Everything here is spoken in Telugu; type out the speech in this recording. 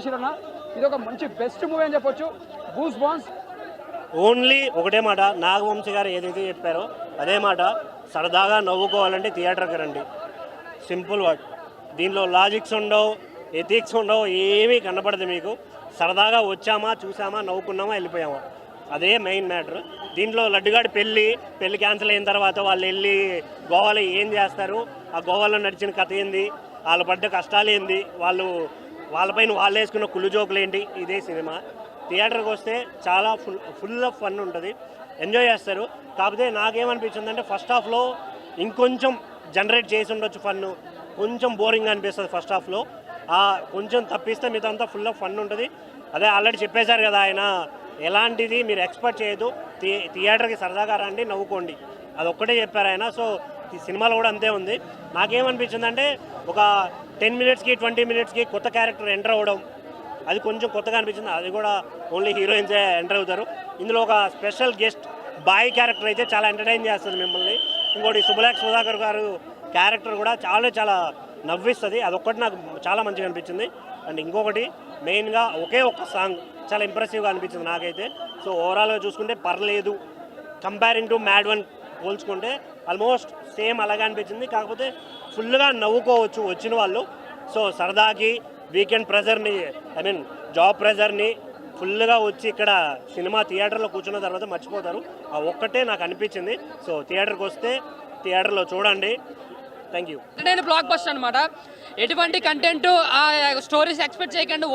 చేసిరన్న. ఇది ఒక మంచి బెస్ట్ మూవీ అని చెప్పొచ్చు. Goose bumps. ఓన్లీ ఒకటే మాట, నాగవంశీ గారు ఏదైతే చెప్పారో అదే మాట, సరదాగా నవ్వుకోవాలంటే థియేటర్కి రండి. Simple word. దీనిలో లాజిక్స్ ఉండవు, ఎథిక్స్ ఉండవు, ఏమీ కనపడదు మీకు. సరదాగా వచ్చామా, చూసామా, నవ్వుకున్నామా, వెళ్ళిపోయామా, అదే మెయిన్ మ్యాటర్. దీంట్లో లడ్డుగాడి పెళ్ళి క్యాన్సిల్ అయిన తర్వాత వాళ్ళు వెళ్ళి గోవాలో ఏం చేస్తారు, ఆ గోవాలో నడిచిన కథ ఏంది, వాళ్ళు పడ్డ కష్టాలు ఏంది, వాళ్ళపైన వాళ్ళు వేసుకున్న కుళ్ళు జోకులు ఏంటి, ఇదే సినిమా. థియేటర్కి వస్తే చాలా ఫుల్ ఆఫ్ ఫన్ ఉంటుంది, ఎంజాయ్ చేస్తారు. కాకపోతే నాకేమనిపించిందంటే ఫస్ట్ హాఫ్లో ఇంకొంచెం జనరేట్ చేసి ఉండొచ్చు ఫన్ను, కొంచెం బోరింగ్ అనిపిస్తుంది ఫస్ట్ హాఫ్లో. కొంచెం తప్పిస్తే మీతో అంతా ఫుల్ ఆఫ్ ఫన్ ఉంటుంది. అదే ఆల్రెడీ చెప్పేశారు కదా ఆయన, ఎలాంటిది మీరు ఎక్స్పెక్ట్ చేయదు, థియేటర్కి సరదాగా రండి, నవ్వుకోండి, అదొక్కటే చెప్పారు ఆయన. సో ఈ సినిమాలో కూడా అంతే ఉంది. నాకేమనిపించిందంటే ఒక 10 మినిట్స్కి 20 మినిట్స్కి కొత్త క్యారెక్టర్ ఎంటర్ అవ్వడం, అది కొంచెం కొత్తగా అనిపించింది. అది కూడా ఓన్లీ హీరోయిన్సే ఎంటర్ అవుతారు. ఇందులో ఒక స్పెషల్ గెస్ట్ బాయ్ క్యారెక్టర్ అయితే చాలా ఎంటర్టైన్ చేస్తుంది మిమ్మల్ని. ఇంకోటి సుబ్బలేఖ సుధాకర్ గారు క్యారెక్టర్ కూడా చాలా నవ్విస్తుంది, అదొక్కటి నాకు చాలా మంచిగా అనిపించింది. అండ్ ఇంకొకటి మెయిన్గా ఒకే ఒక్క సాంగ్ చాలా ఇంప్రెసివ్గా అనిపించింది నాకైతే. సో ఓవరాల్గా చూసుకుంటే పర్లేదు, కంపేరింగ్ టు మ్యాడ్ వన్ పోల్చుకుంటే ఆల్మోస్ట్ సేమ్ అలాగే అనిపించింది. కాకపోతే ఫుల్గా నవ్వుకోవచ్చు వచ్చిన వాళ్ళు. సో సరదాకి వీకెండ్ ప్రెజర్ని, జాబ్ ప్రెజర్ని ఫుల్గా వచ్చి ఇక్కడ సినిమా థియేటర్లో కూర్చున్న తర్వాత మర్చిపోతారు. ఆ ఒక్కటే నాకు అనిపించింది. సో థియేటర్కి వస్తే థియేటర్లో చూడండి. Thank you. బ్లాక్ బస్టర్ అనమాట. ఎటువంటి కంటెంట్ స్టోరీస్ ఎక్స్పెక్ట్ చేయకండి.